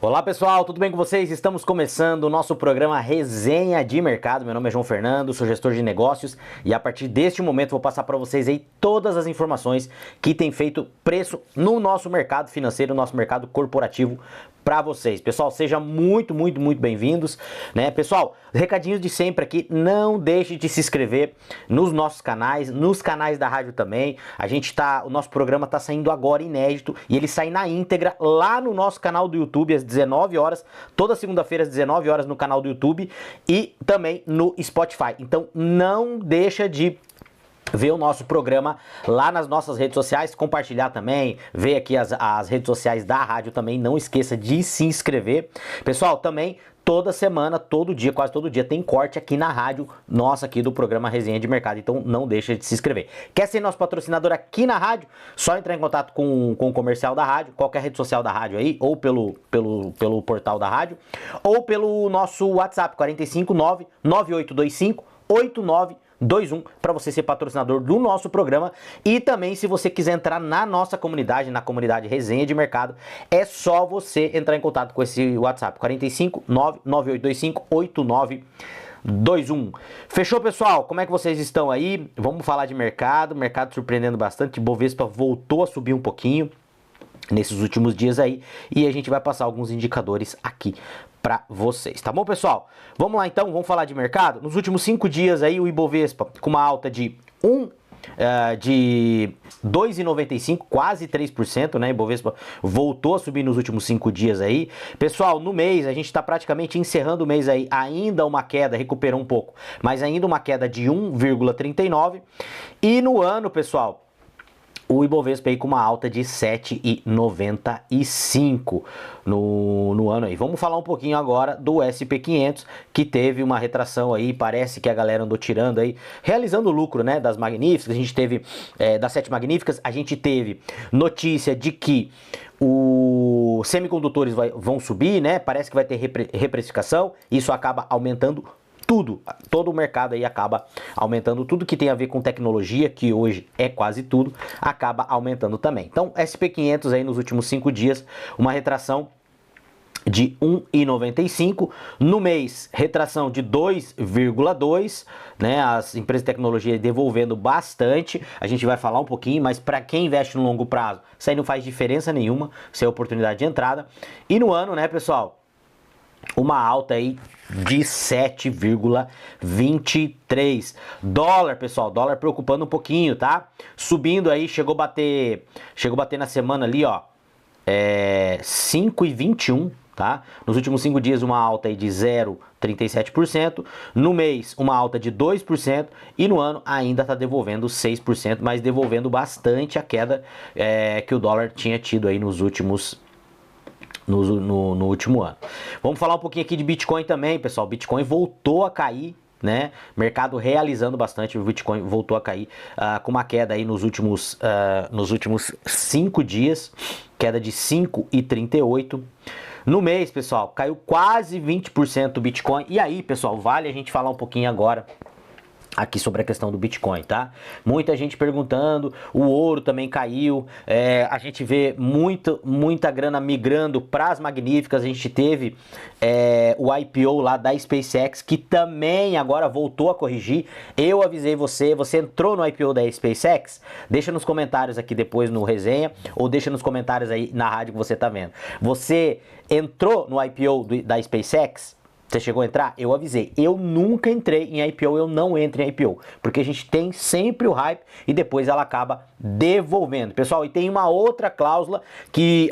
Olá pessoal, tudo bem com vocês? Estamos começando o nosso programa Resenha de Mercado. Meu nome é João Fernando, sou gestor de negócios e a partir deste momento vou passar para vocês aí todas as informações que tem feito preço no nosso mercado financeiro, no nosso mercado corporativo para vocês. Pessoal, sejam muito bem-vindos, né? Pessoal, recadinhos de sempre aqui, não deixe de se inscrever nos nossos canais, nos canais da rádio também. O nosso programa tá saindo agora inédito e ele sai na íntegra lá no nosso canal do YouTube às 19 horas, toda segunda-feira às 19 horas no canal do YouTube e também no Spotify. Então não deixa de ver o nosso programa lá nas nossas redes sociais, compartilhar também, ver aqui as redes sociais da rádio também, não esqueça de se inscrever. Pessoal, também toda semana, todo dia, quase todo dia tem corte aqui na rádio nossa aqui do programa Resenha de Mercado, então não deixa de se inscrever. Quer ser nosso patrocinador aqui na rádio? Só entrar em contato com o comercial da rádio, qualquer rede social da rádio aí, ou pelo portal da rádio, ou pelo nosso WhatsApp, 459 9825 8921 para você ser patrocinador do nosso programa. E também, se você quiser entrar na nossa comunidade, na comunidade Resenha de Mercado, é só você entrar em contato com esse WhatsApp 459 9825 8921. Fechou, pessoal? Como é que vocês estão aí? Vamos falar de mercado. Mercado surpreendendo bastante. Bovespa voltou a subir um pouquinho nesses últimos dias aí e a gente vai passar alguns indicadores aqui para vocês, tá bom, pessoal? Vamos lá então, vamos falar de mercado. Nos últimos 5 dias aí o Ibovespa com uma alta de 2,95, quase 3%, né? Ibovespa voltou a subir nos últimos 5 dias aí. Pessoal, no mês a gente está praticamente encerrando o mês aí, ainda uma queda, recuperou um pouco, mas ainda uma queda de 1,39. E no ano, pessoal, o Ibovespa aí com uma alta de 7,95 no ano aí. Vamos falar um pouquinho agora do SP500, que teve uma retração aí, parece que a galera andou tirando aí, realizando lucro, né, das magníficas. A gente teve, das 7 magníficas, a gente teve notícia de que os semicondutores vão subir, né, parece que vai ter reprecificação, isso acaba aumentando todo o mercado aí acaba aumentando, tudo que tem a ver com tecnologia, que hoje é quase tudo, acaba aumentando também. Então, SP500 aí nos últimos 5 dias, uma retração de 1,95, no mês retração de 2,2, né? As empresas de tecnologia devolvendo bastante, a gente vai falar um pouquinho, mas para quem investe no longo prazo, isso aí não faz diferença nenhuma, isso é oportunidade de entrada. E no ano, né, pessoal, uma alta aí de 7,23. Dólar, pessoal, dólar preocupando um pouquinho, tá? Subindo aí, chegou a bater na semana ali, ó, 5,21, tá? Nos últimos 5 dias uma alta aí de 0,37%, no mês uma alta de 2% e no ano ainda tá devolvendo 6%, mas devolvendo bastante a queda que o dólar tinha tido aí nos últimos no último ano. Vamos falar um pouquinho aqui de Bitcoin também, pessoal. Bitcoin voltou a cair, né? Mercado realizando bastante, o Bitcoin voltou a cair com uma queda aí nos últimos 5 dias, queda de 5,38. No mês, pessoal, caiu quase 20% o Bitcoin. E aí, pessoal, vale a gente falar um pouquinho agora aqui sobre a questão do Bitcoin, tá? Muita gente perguntando, o ouro também caiu, a gente vê muita grana migrando para as magníficas. A gente teve o IPO lá da SpaceX, que também agora voltou a corrigir. Eu avisei você entrou no IPO da SpaceX? Deixa nos comentários aqui depois no resenha, ou deixa nos comentários aí na rádio que você tá vendo. Você entrou no IPO da SpaceX? Você chegou a entrar? Eu avisei. Eu nunca entrei em IPO, eu não entro em IPO. Porque a gente tem sempre o hype e depois ela acaba devolvendo. Pessoal, e tem uma outra cláusula que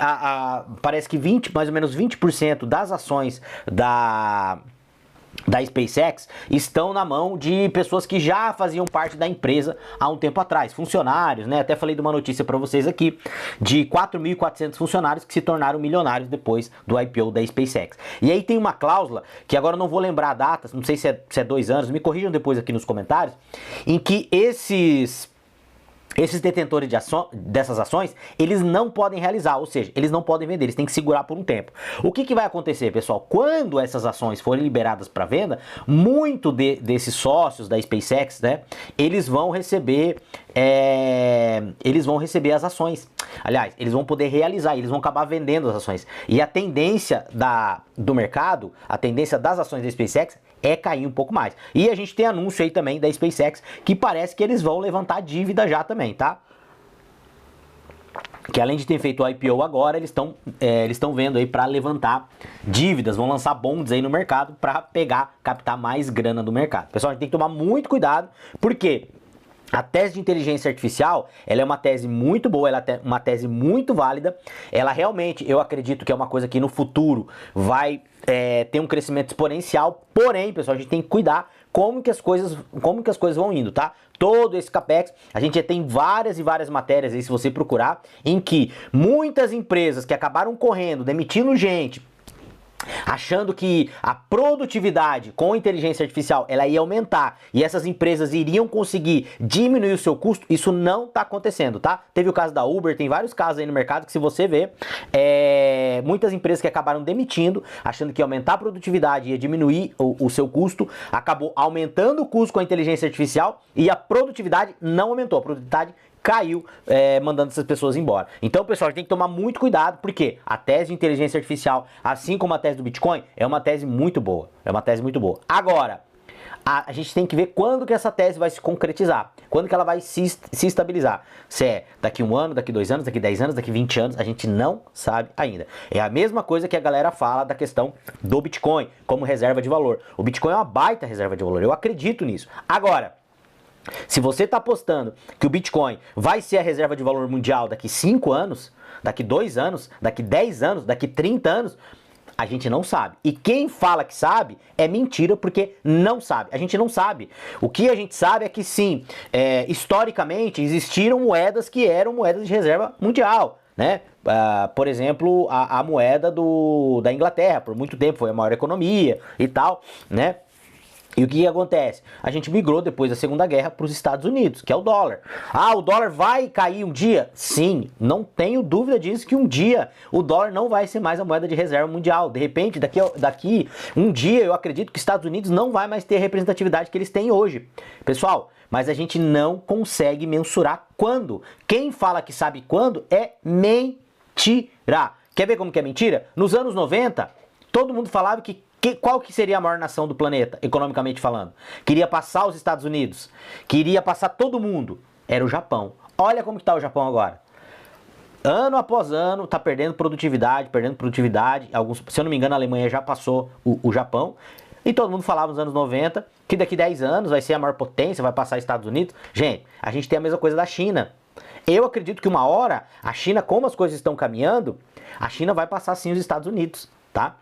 parece que mais ou menos 20% das ações da SpaceX estão na mão de pessoas que já faziam parte da empresa há um tempo atrás, funcionários, né? Até falei de uma notícia para vocês aqui de 4.400 funcionários que se tornaram milionários depois do IPO da SpaceX. E aí tem uma cláusula, que agora eu não vou lembrar a data, não sei se é 2 anos, me corrijam depois aqui nos comentários, em que esses Esses detentores dessas ações, eles não podem realizar, ou seja, eles não podem vender, eles têm que segurar por um tempo. O que vai acontecer, pessoal? Quando essas ações forem liberadas para venda, muito desses sócios da SpaceX, né, eles vão receber as ações. Aliás, eles vão poder realizar, eles vão acabar vendendo as ações. E a tendência do mercado, a tendência das ações da SpaceX é cair um pouco mais. E a gente tem anúncio aí também da SpaceX que parece que eles vão levantar dívida já também, tá? Que além de ter feito o IPO agora, eles estão vendo aí para levantar dívidas, vão lançar bonds aí no mercado para captar mais grana do mercado. Pessoal, a gente tem que tomar muito cuidado, porque a tese de inteligência artificial, ela é uma tese muito boa, ela é uma tese muito válida. Ela realmente, eu acredito que é uma coisa que no futuro vai ter um crescimento exponencial. Porém, pessoal, a gente tem que cuidar como que as coisas vão indo, tá? Todo esse capex, a gente já tem várias e várias matérias aí, se você procurar, em que muitas empresas que acabaram correndo, demitindo gente, achando que a produtividade com inteligência artificial ela ia aumentar e essas empresas iriam conseguir diminuir o seu custo, isso não está acontecendo, tá? Teve o caso da Uber, tem vários casos aí no mercado que se você ver, muitas empresas que acabaram demitindo, achando que ia aumentar a produtividade e ia diminuir o seu custo, acabou aumentando o custo com a inteligência artificial e a produtividade não aumentou, a produtividade caiu, mandando essas pessoas embora. Então, pessoal, a gente tem que tomar muito cuidado, porque a tese de inteligência artificial, assim como a tese do Bitcoin, é uma tese muito boa. É uma tese muito boa. Agora, a gente tem que ver quando que essa tese vai se concretizar, quando que ela vai se estabilizar. Se é daqui 1 ano, daqui 2 anos, daqui 10 anos, daqui 20 anos, a gente não sabe ainda. É a mesma coisa que a galera fala da questão do Bitcoin como reserva de valor. O Bitcoin é uma baita reserva de valor, eu acredito nisso. Agora, se você está apostando que o Bitcoin vai ser a reserva de valor mundial daqui 5 anos, daqui 2 anos, daqui 10 anos, daqui 30 anos, a gente não sabe. E quem fala que sabe é mentira, porque não sabe. A gente não sabe. O que a gente sabe é que sim, historicamente existiram moedas que eram moedas de reserva mundial, né? Por exemplo, a moeda da Inglaterra, por muito tempo foi a maior economia e tal, né? E o que acontece? A gente migrou depois da Segunda Guerra para os Estados Unidos, que é o dólar. Ah, o dólar vai cair um dia? Sim, não tenho dúvida disso, que um dia o dólar não vai ser mais a moeda de reserva mundial. De repente, daqui um dia, eu acredito que os Estados Unidos não vai mais ter a representatividade que eles têm hoje. Pessoal, mas a gente não consegue mensurar quando. Quem fala que sabe quando é mentira. Quer ver como que é mentira? Nos anos 90, todo mundo falava qual que seria a maior nação do planeta, economicamente falando? Queria passar os Estados Unidos, queria passar todo mundo. Era o Japão. Olha como está o Japão agora. Ano após ano, está perdendo produtividade. Se eu não me engano, a Alemanha já passou o Japão. E todo mundo falava nos anos 90 que daqui 10 anos vai ser a maior potência, vai passar os Estados Unidos. Gente, a gente tem a mesma coisa da China. Eu acredito que uma hora, a China, como as coisas estão caminhando, a China vai passar sim os Estados Unidos, tá?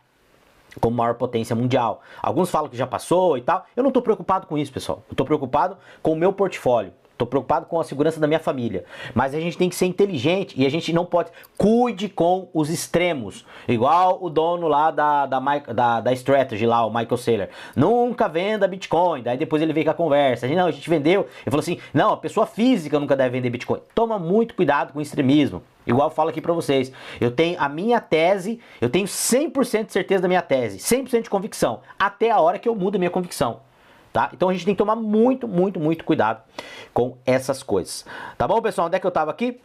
Como maior potência mundial. Alguns falam que já passou e tal. Eu não estou preocupado com isso, pessoal. Eu estou preocupado com o meu portfólio. Estou preocupado com a segurança da minha família. Mas a gente tem que ser inteligente e a gente não pode... Cuide com os extremos. Igual o dono lá da Strategy, lá, o Michael Saylor. Nunca venda Bitcoin. Daí depois ele veio com a conversa. A gente vendeu. Ele falou assim, não, a pessoa física nunca deve vender Bitcoin. Toma muito cuidado com o extremismo. Igual eu falo aqui pra vocês, eu tenho a minha tese, eu tenho 100% de certeza da minha tese, 100% de convicção, até a hora que eu mudo a minha convicção, tá? Então a gente tem que tomar muito, muito, muito cuidado com essas coisas. Tá bom, pessoal? Onde é que eu tava aqui?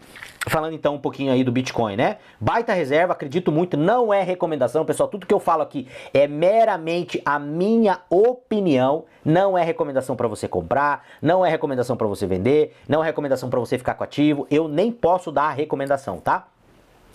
Falando então um pouquinho aí do Bitcoin, né? Baita reserva, acredito muito, não é recomendação, pessoal, tudo que eu falo aqui é meramente a minha opinião, não é recomendação para você comprar, não é recomendação para você vender, não é recomendação para você ficar com ativo, eu nem posso dar a recomendação, tá?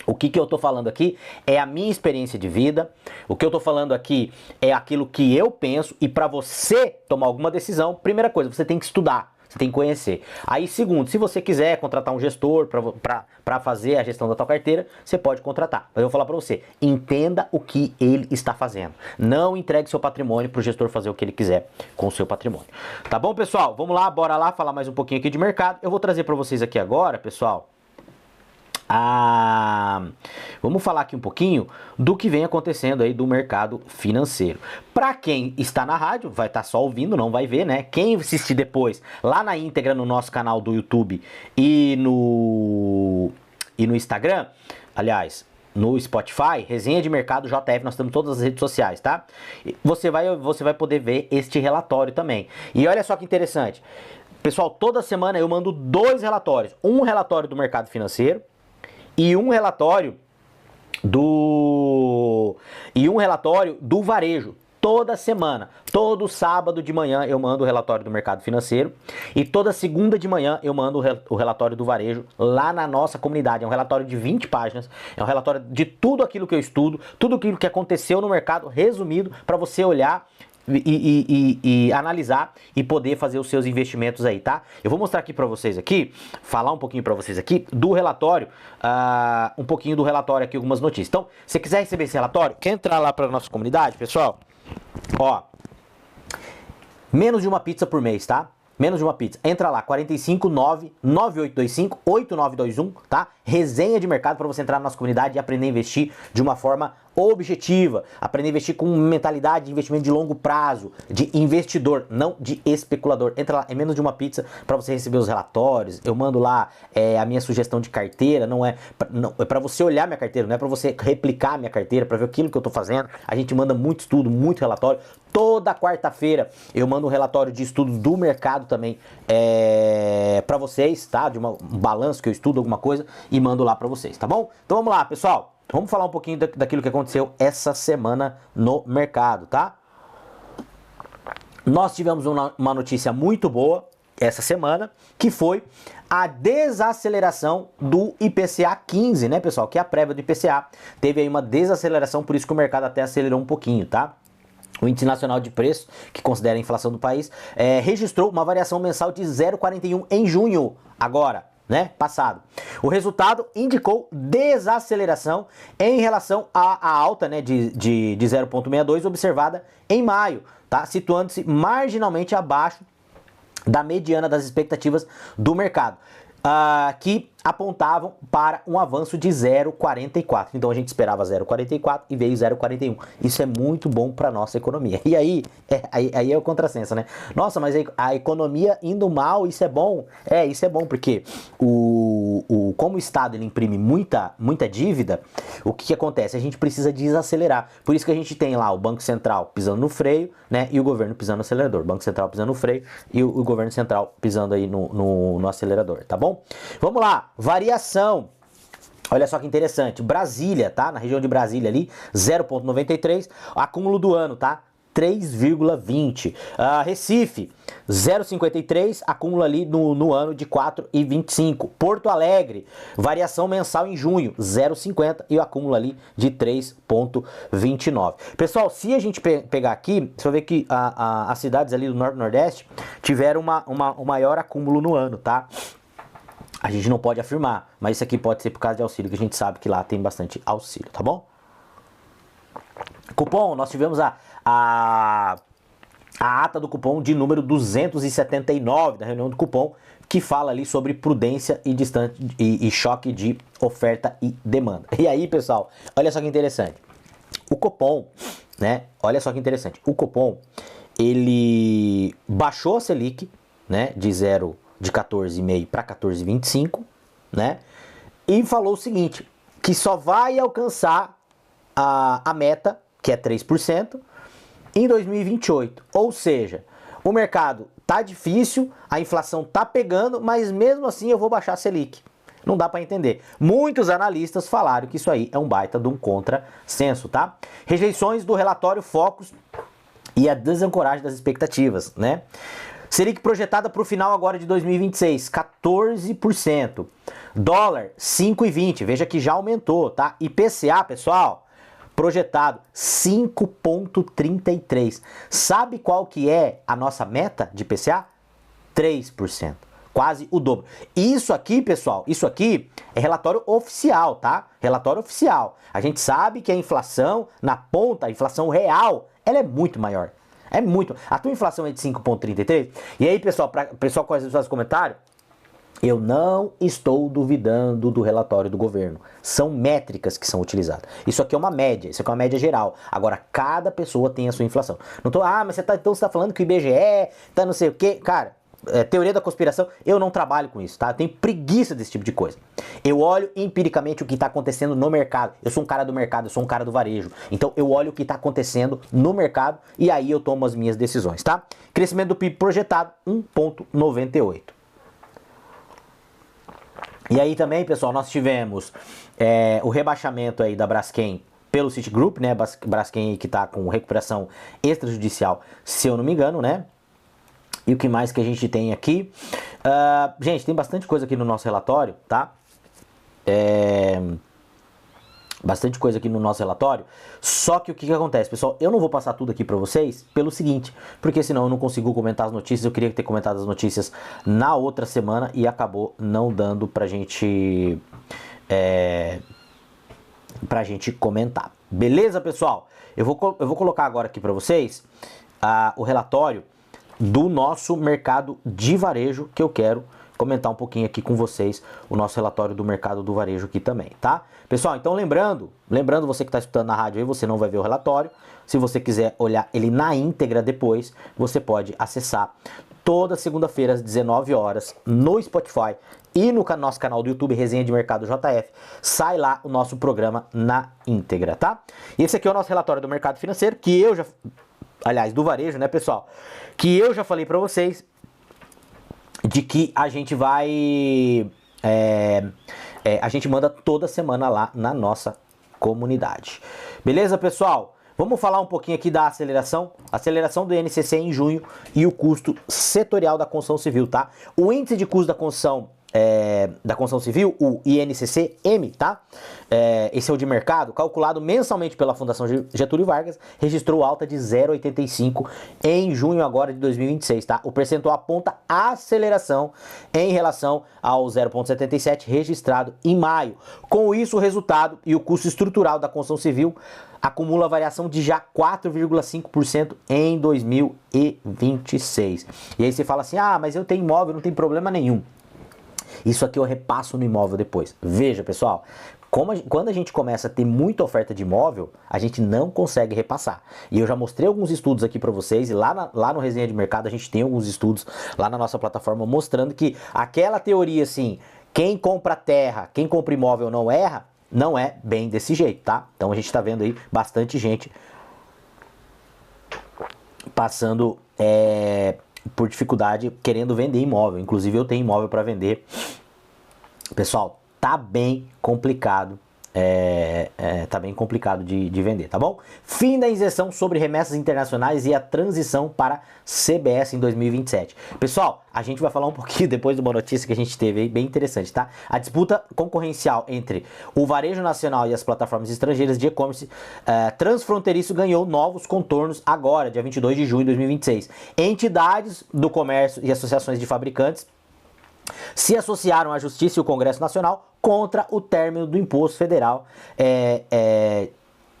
O que eu tô falando aqui é a minha experiência de vida, o que eu tô falando aqui é aquilo que eu penso, e para você tomar alguma decisão, primeira coisa, você tem que estudar. Você tem que conhecer. Aí, segundo, se você quiser contratar um gestor para fazer a gestão da tua carteira, você pode contratar. Mas eu vou falar para você, entenda o que ele está fazendo. Não entregue seu patrimônio para o gestor fazer o que ele quiser com o seu patrimônio. Tá bom, pessoal? Vamos lá, bora lá falar mais um pouquinho aqui de mercado. Eu vou trazer para vocês aqui agora, pessoal, Vamos falar aqui um pouquinho do que vem acontecendo aí do mercado financeiro. Para quem está na rádio, vai estar só ouvindo, não vai ver, né? Quem assistir depois, lá na íntegra no nosso canal do YouTube e no Instagram, aliás, no Spotify, Resenha de Mercado JF, nós temos todas as redes sociais, tá? Você vai poder ver este relatório também. E olha só que interessante. Pessoal, toda semana eu mando 2 relatórios. Um relatório do mercado financeiro e um relatório do varejo. Toda semana, todo sábado de manhã eu mando o relatório do mercado financeiro e toda segunda de manhã eu mando o relatório do varejo lá na nossa comunidade. É um relatório de 20 páginas, é um relatório de tudo aquilo que eu estudo, tudo aquilo que aconteceu no mercado, resumido, para você olhar e analisar e poder fazer os seus investimentos aí, tá? Eu vou mostrar aqui para vocês aqui, falar um pouquinho para vocês aqui do relatório, um pouquinho do relatório aqui, algumas notícias. Então, se você quiser receber esse relatório, quer entrar lá para nossa comunidade, pessoal? Ó, menos de uma pizza por mês, tá? Menos de uma pizza. Entra lá, 459-9825-8921, tá? Resenha de mercado para você entrar na nossa comunidade e aprender a investir de uma forma objetiva. Aprender a investir com mentalidade de investimento de longo prazo, de investidor, não de especulador. Entra lá, é menos de uma pizza para você receber os relatórios. Eu mando lá a minha sugestão de carteira, é para você olhar minha carteira, não é para você replicar a minha carteira, para ver aquilo que eu tô fazendo. A gente manda muito estudo, muito relatório. Toda quarta-feira eu mando um relatório de estudos do mercado também para vocês, tá? De um balanço que eu estudo alguma coisa e mando lá para vocês, tá bom? Então vamos lá, pessoal. Vamos falar um pouquinho daquilo que aconteceu essa semana no mercado, tá? Nós tivemos uma notícia muito boa essa semana, que foi a desaceleração do IPCA 15, né, pessoal? Que é a prévia do IPCA. Teve aí uma desaceleração, por isso que o mercado até acelerou um pouquinho, tá? O Índice Nacional de Preços, que considera a inflação do país, registrou uma variação mensal de 0,41 em junho, agora, né, passado. O resultado indicou desaceleração em relação à alta, né, de 0,62 observada em maio, tá? Situando-se marginalmente abaixo da mediana das expectativas do mercado, que apontavam para um avanço de 0,44. Então a gente esperava 0,44 e veio 0,41. Isso é muito bom para nossa economia. E aí é o contrassenso, né? Nossa, mas a economia indo mal, isso é bom? Isso é bom porque como o Estado ele imprime muita dívida, o que acontece? A gente precisa desacelerar. Por isso que a gente tem lá o Banco Central pisando no freio, né? E o governo pisando no acelerador. O Banco Central pisando no freio e o governo central pisando aí no acelerador, tá bom? Vamos lá. Variação. Olha só que interessante. Brasília, tá? Na região de Brasília ali, 0,93. Acúmulo do ano, tá? 3,20. Recife, 0,53. Acúmulo ali no ano de 4,25. Porto Alegre, variação mensal em junho, 0,50. E o acúmulo ali de 3,29. Pessoal, se a gente pegar aqui, você vai ver que as cidades ali do Norte e Nordeste tiveram um maior acúmulo no ano, tá? A gente não pode afirmar, mas isso aqui pode ser por causa de auxílio, que a gente sabe que lá tem bastante auxílio, tá bom? Cupom, nós tivemos a ata do cupom de número 279 da reunião do cupom, que fala ali sobre prudência e choque de oferta e demanda. E aí, pessoal, olha só que interessante. O Copom, né? Olha só que interessante. O Copom, ele baixou a Selic, né? De 14,5 para 14,25, né? E falou o seguinte, que só vai alcançar a meta, que é 3%, em 2028. Ou seja, o mercado tá difícil, a inflação tá pegando, mas mesmo assim eu vou baixar a Selic. Não dá para entender. Muitos analistas falaram que isso aí é um baita de um contrassenso, tá? Rejeições do relatório Focus e a desancoragem das expectativas, né? Selic projetada para o final agora de 2026, 14%. Dólar, 5,20. Veja que já aumentou, tá? IPCA, pessoal, projetado 5,33. Sabe qual que é a nossa meta de IPCA? 3%. Quase o dobro. Isso aqui, pessoal, isso aqui é relatório oficial, tá? Relatório oficial. A gente sabe que a inflação, na ponta, a inflação real, ela é muito maior. É muito. A tua inflação é de 5,33. E aí, pessoal, para pessoal com os comentários, Eu não estou duvidando do relatório do governo. São métricas que são utilizadas. Isso aqui é uma média, isso aqui é uma média geral. Agora, cada pessoa tem a sua inflação. Não tô, mas então você tá falando que o IBGE tá não sei o quê. Cara, teoria da conspiração, eu não trabalho com isso, tá? Eu tenho preguiça desse tipo de coisa. Eu olho empiricamente o que está acontecendo no mercado. Eu sou um cara do mercado, eu sou um cara do varejo. Então eu olho o que está acontecendo no mercado e aí eu tomo as minhas decisões, tá? Crescimento do PIB projetado, 1,98. E aí também, pessoal, nós tivemos o rebaixamento aí da Braskem pelo Citigroup, né? Braskem que está com recuperação extrajudicial, se eu não me engano, né? E o que mais que a gente tem aqui? Gente, tem bastante coisa aqui no nosso relatório, tá? Bastante coisa aqui no nosso relatório. Só que o que acontece, pessoal? Eu não vou passar tudo aqui pra vocês pelo seguinte, porque senão eu não consigo comentar as notícias. Eu queria ter comentado as notícias na outra semana e acabou não dando pra gente comentar. Beleza, pessoal? Eu vou colocar agora aqui pra vocês o relatório do nosso mercado de varejo, que eu quero comentar um pouquinho aqui com vocês, o nosso relatório do mercado do varejo aqui também, tá? Pessoal, então lembrando você que está escutando na rádio aí, você não vai ver o relatório. Se você quiser olhar ele na íntegra depois, você pode acessar toda segunda-feira às 19 horas no Spotify e no nosso canal do YouTube, Resenha de Mercado JF, sai lá o nosso programa na íntegra, tá? E esse aqui é o nosso relatório do mercado financeiro, que eu já... Aliás, do varejo, né, pessoal? Que eu já falei pra vocês de que a gente vai... a gente manda toda semana lá na nossa comunidade. Beleza, pessoal? Vamos falar um pouquinho aqui da aceleração do INCC em junho e o custo setorial da construção civil, tá? O índice de custo da construção civil, o INCC-M, tá? Esse é o de mercado, calculado mensalmente pela Fundação Getúlio Vargas, registrou alta de 0,85 em junho agora de 2026, tá? O percentual aponta aceleração em relação ao 0,77 registrado em maio. Com isso, o resultado e o custo estrutural da construção civil acumula variação de já 4,5% em 2026. E aí você fala assim, mas eu tenho imóvel, não tem problema nenhum. Isso aqui eu repasso no imóvel depois. Veja, pessoal, quando a gente começa a ter muita oferta de imóvel, a gente não consegue repassar. E eu já mostrei alguns estudos aqui para vocês, e lá no Resenha de Mercado a gente tem alguns estudos lá na nossa plataforma mostrando que aquela teoria assim, quem compra terra, quem compra imóvel não erra, não é bem desse jeito, tá? Então a gente tá vendo aí bastante gente passando por dificuldade querendo vender imóvel. Inclusive eu tenho imóvel para vender. Pessoal, tá bem complicado. Tá bem complicado de vender, tá bom? Fim da isenção sobre remessas internacionais e a transição para CBS em 2027. Pessoal, a gente vai falar um pouquinho depois de uma notícia que a gente teve aí, bem interessante, tá? A disputa concorrencial entre o varejo nacional e as plataformas estrangeiras de e-commerce transfronteiriço ganhou novos contornos agora, dia 22 de junho de 2026. Entidades do comércio e associações de fabricantes se associaram à Justiça e ao Congresso Nacional contra o término do imposto federal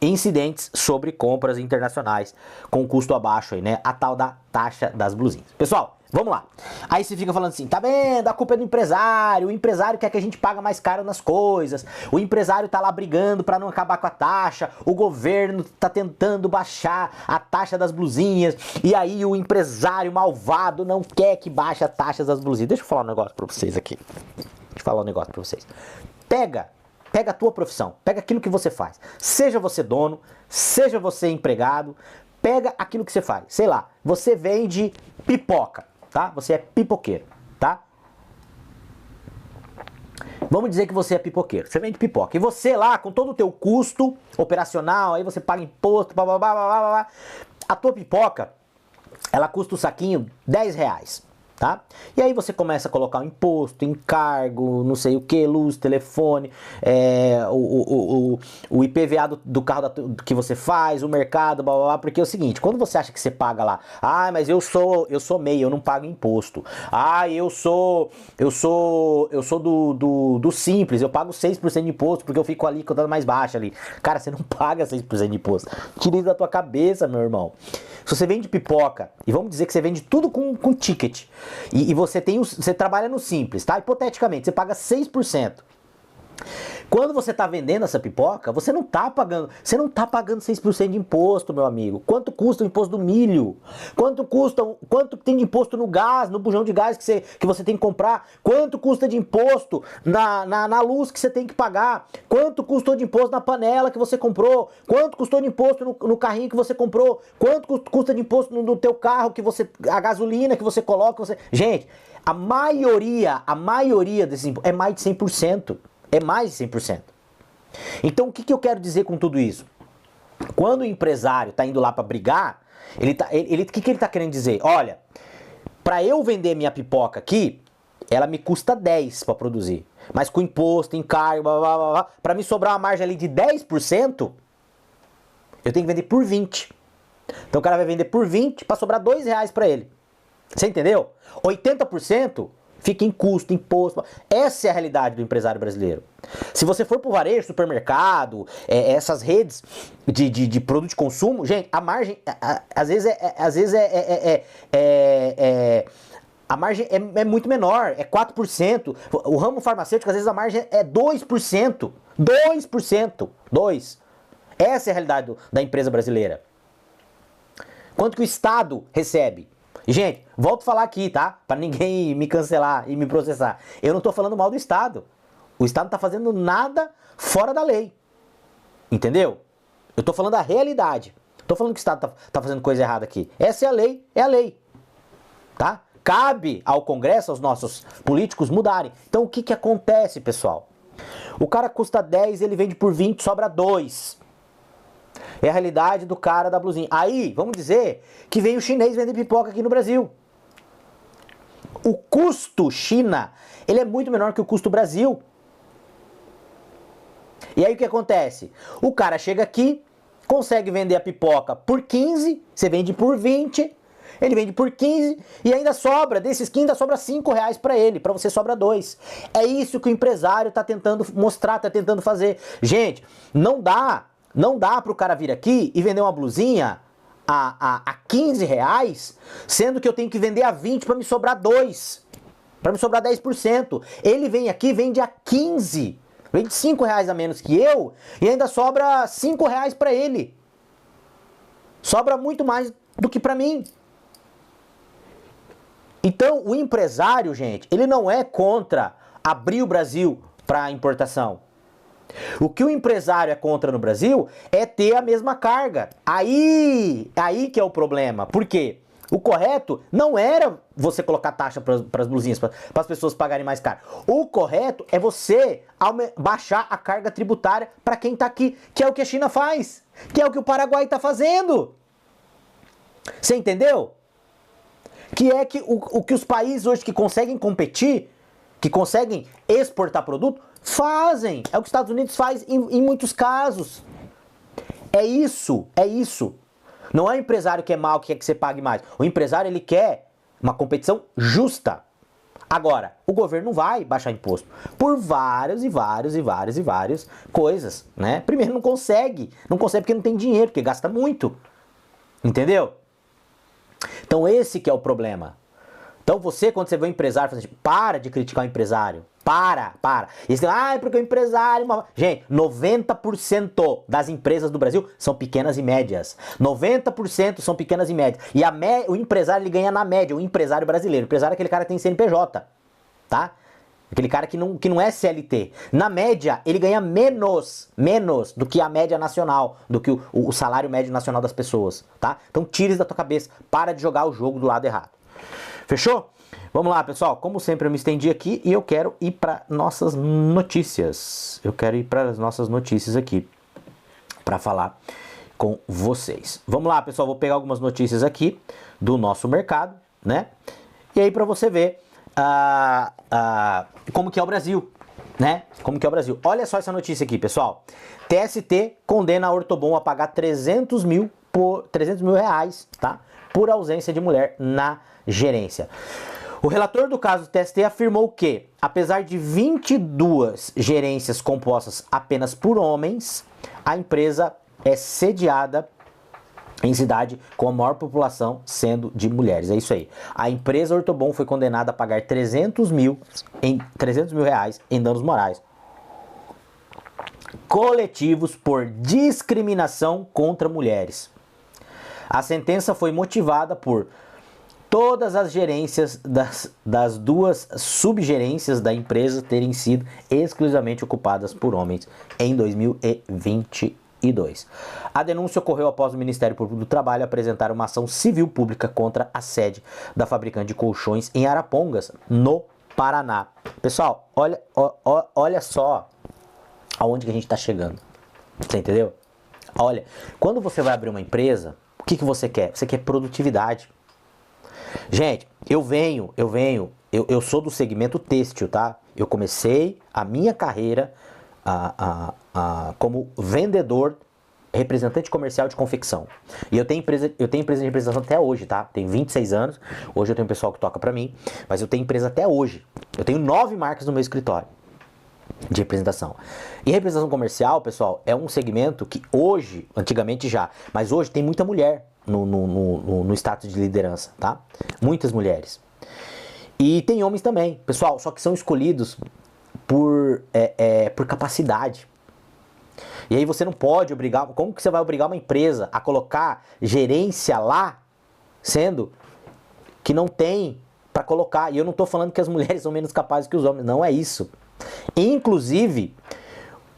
incidentes sobre compras internacionais com custo abaixo aí, né? A tal da taxa das blusinhas. Pessoal, vamos lá. Aí você fica falando assim, tá vendo? A culpa é do empresário. O empresário quer que a gente pague mais caro nas coisas. O empresário tá lá brigando para não acabar com a taxa. O governo tá tentando baixar a taxa das blusinhas. E aí o empresário malvado não quer que baixe a taxa das blusinhas. Deixa eu falar um negócio para vocês aqui. Pega a tua profissão, pega aquilo que você faz. Seja você dono, seja você empregado, pega aquilo que você faz. Sei lá, você vende pipoca, tá? Você é pipoqueiro, tá? Vamos dizer que você é pipoqueiro, você vende pipoca. E você lá, com todo o teu custo operacional, aí você paga imposto, blá, blá, blá, blá, blá, blá. A tua pipoca, ela custa o saquinho R$10. Tá? E aí você começa a colocar o imposto, encargo, não sei o que, luz, telefone, o IPVA do carro que você faz, o mercado, blá, blá, blá, porque é o seguinte, quando você acha que você paga lá, mas eu sou MEI, eu não pago imposto, eu sou do Simples, eu pago 6% de imposto porque eu fico ali contando mais baixa ali. Cara, você não paga 6% de imposto, tira isso da tua cabeça, meu irmão. Se você vende pipoca, e vamos dizer que você vende tudo com ticket, e você trabalha no simples, tá? Hipoteticamente, você paga 6%. Quando você está vendendo essa pipoca, você não está pagando 6% de imposto, meu amigo. Quanto custa o imposto do milho? Quanto tem de imposto no gás, no bujão de gás que você tem que comprar? Quanto custa de imposto na luz que você tem que pagar? Quanto custou de imposto na panela que você comprou? Quanto custou de imposto no carrinho que você comprou? Quanto custa de imposto no teu carro, a gasolina que você coloca? Gente, a maioria desses impostos é mais de 100%. É mais de 100%. Então o que eu quero dizer com tudo isso? Quando o empresário está indo lá para brigar, o que ele está querendo dizer? Olha, para eu vender minha pipoca aqui, ela me custa 10 para produzir. Mas com imposto, encargo, para me sobrar uma margem ali de 10%, eu tenho que vender por 20. Então o cara vai vender por 20 para sobrar R$2 para ele. Você entendeu? 80% fica em custo, imposto. Essa é a realidade do empresário brasileiro. Se você for pro varejo, supermercado, essas redes de produto de consumo, gente, a margem, às vezes a margem é muito menor, é 4%. O ramo farmacêutico, às vezes a margem é 2%. 2%. 2%. Essa é a realidade da empresa brasileira. Quanto que o Estado recebe? Gente, volto a falar aqui, tá? Para ninguém me cancelar e me processar. Eu não tô falando mal do Estado. O Estado não tá fazendo nada fora da lei. Entendeu? Eu tô falando da realidade. Tô falando que o Estado tá fazendo coisa errada aqui. Essa é a lei, é a lei. Tá? Cabe ao Congresso, aos nossos políticos mudarem. Então o que acontece, pessoal? O cara custa 10, ele vende por 20, sobra 2. É a realidade do cara da blusinha. Aí, vamos dizer que vem o chinês vender pipoca aqui no Brasil. O custo China, ele é muito menor que o custo Brasil. E aí o que acontece? O cara chega aqui, consegue vender a pipoca por 15, você vende por 20, ele vende por 15 e ainda sobra, desses 15 ainda sobra R$5 para ele, para você sobra 2. É isso que o empresário está tentando mostrar, está tentando fazer. Gente, não dá para o cara vir aqui e vender uma blusinha a R$15, sendo que eu tenho que vender a 20 para me sobrar 2, para me sobrar 10%. Ele vem aqui, vende a 15, vende R$5 a menos que eu e ainda sobra R$5 para ele. Sobra muito mais do que para mim. Então, o empresário, gente, ele não é contra abrir o Brasil para importação. O que o empresário é contra no Brasil é ter a mesma carga. Aí que é o problema. Por quê? O correto não era você colocar taxa para as blusinhas, para as pessoas pagarem mais caro. O correto é você baixar a carga tributária para quem está aqui, que é o que a China faz, que é o que o Paraguai está fazendo. Você entendeu? Que é que o que os países hoje que conseguem competir, que conseguem exportar produto, fazem. É o que os Estados Unidos faz em muitos casos. É isso. Não é o empresário que é mal, que quer que você pague mais. O empresário, ele quer uma competição justa. Agora, o governo não vai baixar imposto por várias coisas, né? Primeiro, não consegue porque não tem dinheiro, porque gasta muito. Entendeu? Então esse que é o problema. Então você, quando você vê um empresário, fala assim, para de criticar o empresário. Para. E você fala, porque o empresário... Gente, 90% das empresas do Brasil são pequenas e médias. 90% são pequenas e médias. E o empresário, ele ganha na média, o empresário brasileiro. O empresário é aquele cara que tem CNPJ, tá? Aquele cara que não é CLT. Na média, ele ganha menos do que a média nacional, do que o salário médio nacional das pessoas, tá? Então tira isso da tua cabeça, para de jogar o jogo do lado errado. Fechou? Vamos lá, pessoal. Como sempre, eu me estendi aqui e eu quero ir para nossas notícias. Eu quero ir para as nossas notícias aqui para falar com vocês. Vamos lá, pessoal. Vou pegar algumas notícias aqui do nosso mercado, né? E aí para você ver como que é o Brasil, né? Como que é o Brasil. Olha só essa notícia aqui, pessoal. TST condena a Ortobon a pagar 300 mil reais, tá? Por ausência de mulher na gerência. O relator do caso do TST afirmou que, apesar de 22 gerências compostas apenas por homens, a empresa é sediada em cidade com a maior população sendo de mulheres. É isso aí. A empresa Ortobon foi condenada a pagar 300 mil reais em danos morais coletivos por discriminação contra mulheres. A sentença foi motivada por todas as gerências das duas subgerências da empresa terem sido exclusivamente ocupadas por homens em 2022. A denúncia ocorreu após o Ministério Público do Trabalho apresentar uma ação civil pública contra a sede da fabricante de colchões em Arapongas, no Paraná. Pessoal, olha só aonde que a gente está chegando. Você entendeu? Olha, quando você vai abrir uma empresa, o que você quer? Você quer produtividade. Gente, eu sou do segmento têxtil, tá? Eu comecei a minha carreira como vendedor, representante comercial de confecção. E eu tenho empresa de representação até hoje, tá? Tenho 26 anos, hoje eu tenho um pessoal que toca pra mim, mas eu tenho empresa até hoje. Eu tenho 9 marcas no meu escritório de representação. E representação comercial, pessoal, é um segmento que hoje, antigamente já, mas hoje tem muita mulher no status de liderança, tá? Muitas mulheres. E tem homens também, pessoal, só que são escolhidos por capacidade. E aí você não pode obrigar, como que você vai obrigar uma empresa a colocar gerência lá, sendo que não tem para colocar? E eu não tô falando que as mulheres são menos capazes que os homens, não é isso. Inclusive,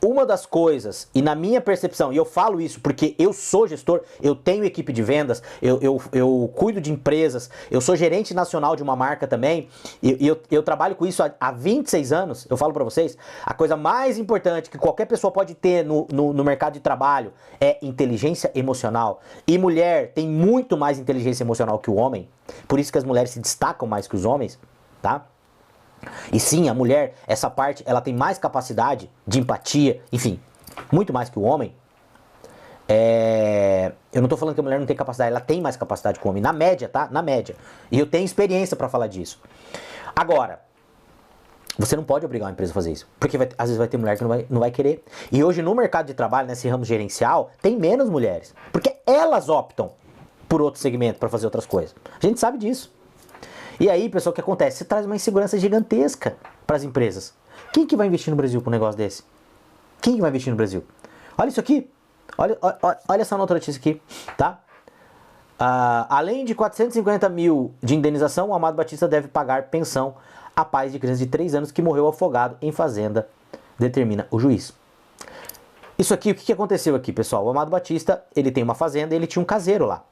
uma das coisas, e na minha percepção, e eu falo isso porque eu sou gestor, eu tenho equipe de vendas, eu cuido de empresas, eu sou gerente nacional de uma marca também, e eu trabalho com isso há 26 anos, eu falo pra vocês, a coisa mais importante que qualquer pessoa pode ter no mercado de trabalho é inteligência emocional. E mulher tem muito mais inteligência emocional que o homem, por isso que as mulheres se destacam mais que os homens, tá? E sim, a mulher, essa parte, ela tem mais capacidade de empatia, enfim, muito mais que o homem. Eu não tô falando que a mulher não tem capacidade, ela tem mais capacidade que o homem, na média, tá? Na média. E eu tenho experiência pra falar disso. Agora, você não pode obrigar uma empresa a fazer isso, porque às vezes vai ter mulher que não vai querer. E hoje no mercado de trabalho, nesse ramo gerencial, tem menos mulheres, porque elas optam por outro segmento pra fazer outras coisas. A gente sabe disso. E aí, pessoal, o que acontece? Você traz uma insegurança gigantesca para as empresas. Quem que vai investir no Brasil com um negócio desse? Quem que vai investir no Brasil? Olha isso aqui. Olha essa outra notícia aqui, tá? Além de 450 mil de indenização, o Amado Batista deve pagar pensão a pais de criança de 3 anos que morreu afogado em fazenda, determina o juiz. Isso aqui, o que aconteceu aqui, pessoal? O Amado Batista, ele tem uma fazenda e ele tinha um caseiro lá.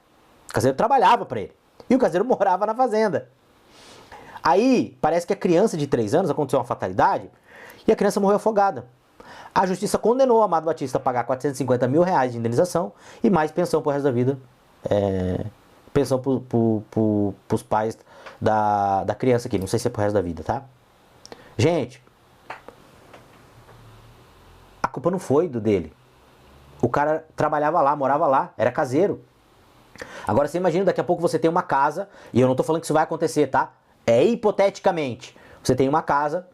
O caseiro trabalhava para ele. E o caseiro morava na fazenda. Aí, parece que a criança de 3 anos, aconteceu uma fatalidade, e a criança morreu afogada. A justiça condenou o Amado Batista a pagar 450 mil reais de indenização e mais pensão pro resto da vida. Pensão pros pais da criança aqui, não sei se é pro resto da vida, tá? Gente, a culpa não foi dele. O cara trabalhava lá, morava lá, era caseiro. Agora você imagina, daqui a pouco você tem uma casa, e eu não tô falando que isso vai acontecer, tá? Hipoteticamente, você tem uma casa,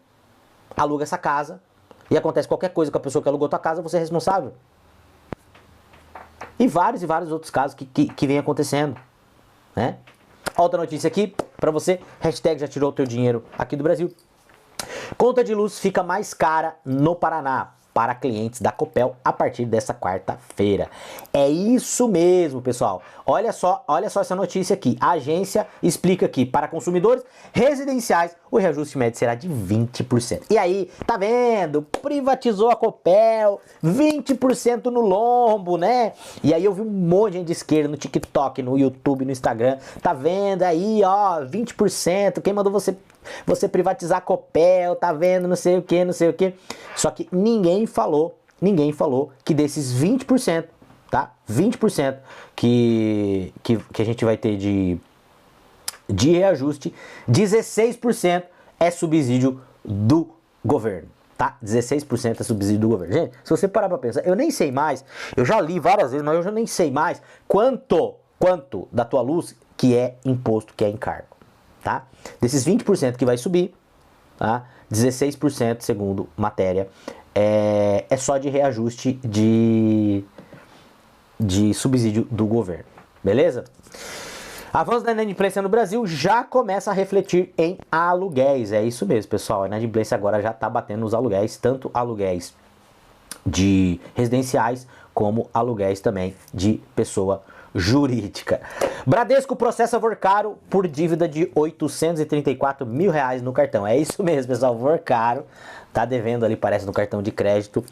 aluga essa casa, e acontece qualquer coisa com a pessoa que alugou a tua casa, você é responsável. E vários outros casos que vem acontecendo, né? Outra notícia aqui, pra você, hashtag já tirou o teu dinheiro aqui do Brasil. Conta de luz fica mais cara no Paraná para clientes da Copel a partir dessa quarta-feira. É isso mesmo, pessoal. Olha só essa notícia aqui. A agência explica que para consumidores residenciais o reajuste médio será de 20%. E aí, tá vendo? Privatizou a Copel, 20% no lombo, né? E aí eu vi um monte de gente de esquerda no TikTok, no YouTube, no Instagram. Tá vendo aí, ó, 20%. Quem mandou você privatizar a Copel, tá vendo, não sei o que, não sei o que. Só que ninguém falou que desses 20%, tá? 20% que a gente vai ter de reajuste, 16% é subsídio do governo, tá? 16% é subsídio do governo. Gente, se você parar pra pensar, eu nem sei mais, eu já li várias vezes, mas eu já nem sei mais quanto da tua luz que é imposto, que é encargo, tá? Desses 20% que vai subir, tá? 16%, segundo matéria, é só de reajuste de subsídio do governo, beleza? Avanço da inadimplência no Brasil já começa a refletir em aluguéis. É isso mesmo, pessoal. A inadimplência agora já está batendo nos aluguéis, tanto aluguéis de residenciais como aluguéis também de pessoa jurídica. Bradesco processa Vorcaro por dívida de 834 mil reais no cartão. É isso mesmo, pessoal. Vorcaro tá devendo ali, parece, no cartão de crédito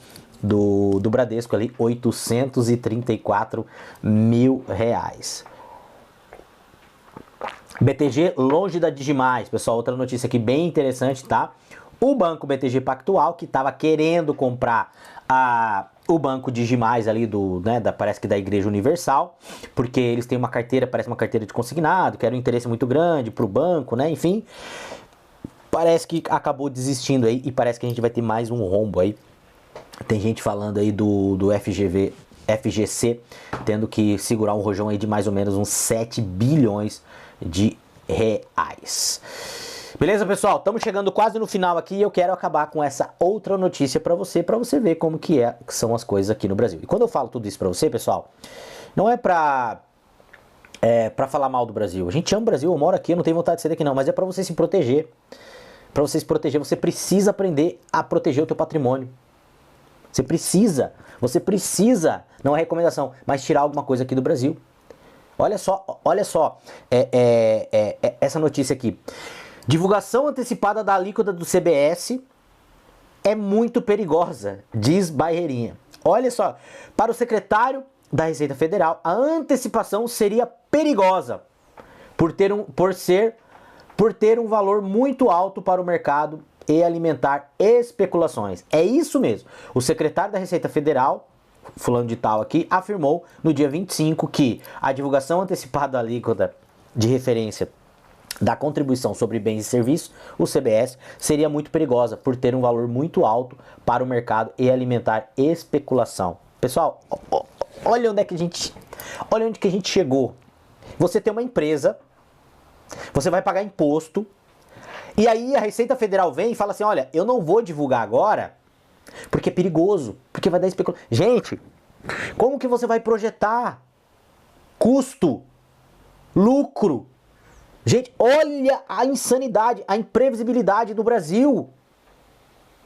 do Bradesco ali, 834 mil reais. BTG longe da Digimais, pessoal, outra notícia aqui bem interessante, tá? O banco BTG Pactual, que estava querendo comprar o banco Digimais ali parece que da Igreja Universal, porque eles têm uma carteira, parece uma carteira de consignado, que era um interesse muito grande para o banco, né? Enfim, parece que acabou desistindo aí e parece que a gente vai ter mais um rombo aí. Tem gente falando aí do FGC tendo que segurar um rojão aí de mais ou menos uns 7 bilhões de reais. Beleza, pessoal? Estamos chegando quase no final aqui e eu quero acabar com essa outra notícia para você ver como que são as coisas aqui no Brasil. E quando eu falo tudo isso para você, pessoal, não é para falar mal do Brasil. A gente ama o Brasil, eu moro aqui, eu não tenho vontade de sair daqui não, mas é para você se proteger. Para você se proteger, você precisa aprender a proteger o teu patrimônio. Você precisa, não é recomendação, mas tirar alguma coisa aqui do Brasil. Olha só, essa notícia aqui. Divulgação antecipada da alíquota do CBS é muito perigosa, diz Bairreirinha. Olha só, para o secretário da Receita Federal, a antecipação seria perigosa por ter um valor muito alto para o mercado e alimentar especulações. É isso mesmo. O secretário da Receita Federal, fulano de tal aqui, afirmou no dia 25 que a divulgação antecipada da alíquota de referência da contribuição sobre bens e serviços, o CBS, seria muito perigosa por ter um valor muito alto para o mercado e alimentar especulação. Pessoal, olha onde que a gente chegou. Você tem uma empresa, você vai pagar imposto, e aí a Receita Federal vem e fala assim, olha, eu não vou divulgar agora, porque é perigoso, porque vai dar especulação. Gente, como que você vai projetar custo, lucro? Gente, olha a insanidade, a imprevisibilidade do Brasil.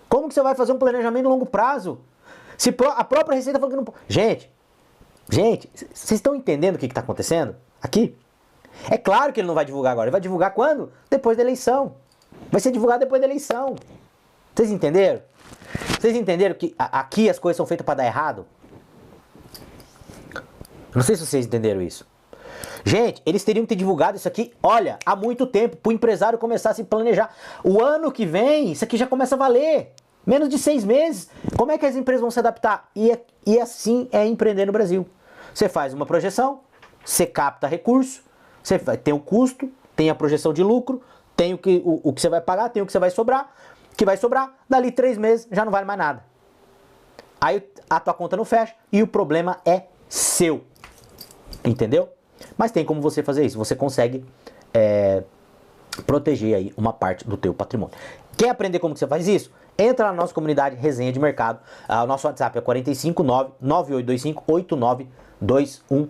Como que você vai fazer um planejamento a longo prazo? Se a própria Receita falou que não... Gente, vocês estão entendendo o que está acontecendo aqui? É claro que ele não vai divulgar agora. Ele vai divulgar quando? Depois da eleição. Vai ser divulgado depois da eleição. Vocês entenderam? Vocês entenderam que aqui as coisas são feitas para dar errado? Não sei se vocês entenderam isso. Gente, eles teriam que ter divulgado isso aqui, olha, há muito tempo, para o empresário começar a se planejar. O ano que vem, isso aqui já começa a valer. Menos de 6 meses. Como é que as empresas vão se adaptar? E assim é empreender no Brasil. Você faz uma projeção, você capta recurso, você tem o custo, tem a projeção de lucro, tem o que você vai pagar, tem o que vai sobrar, dali 3 meses já não vale mais nada. Aí a tua conta não fecha e o problema é seu. Entendeu? Mas tem como você fazer isso. Você consegue proteger aí uma parte do teu patrimônio. Quer aprender como que você faz isso? Entra na nossa comunidade Resenha de Mercado. O nosso WhatsApp é 459-9825-8921.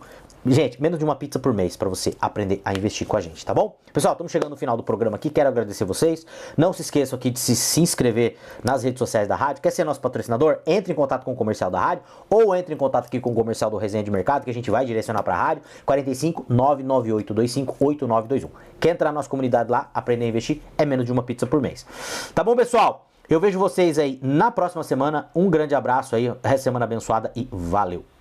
Gente, menos de uma pizza por mês para você aprender a investir com a gente, tá bom? Pessoal, estamos chegando no final do programa aqui, quero agradecer vocês. Não se esqueçam aqui de se inscrever nas redes sociais da rádio. Quer ser nosso patrocinador? Entre em contato com o comercial da rádio ou entre em contato aqui com o comercial do Resenha de Mercado, que a gente vai direcionar para a rádio. 459-9825-8921. Quer entrar na nossa comunidade lá, aprender a investir? É menos de uma pizza por mês. Tá bom, pessoal? Eu vejo vocês aí na próxima semana. Um grande abraço aí, semana abençoada e valeu!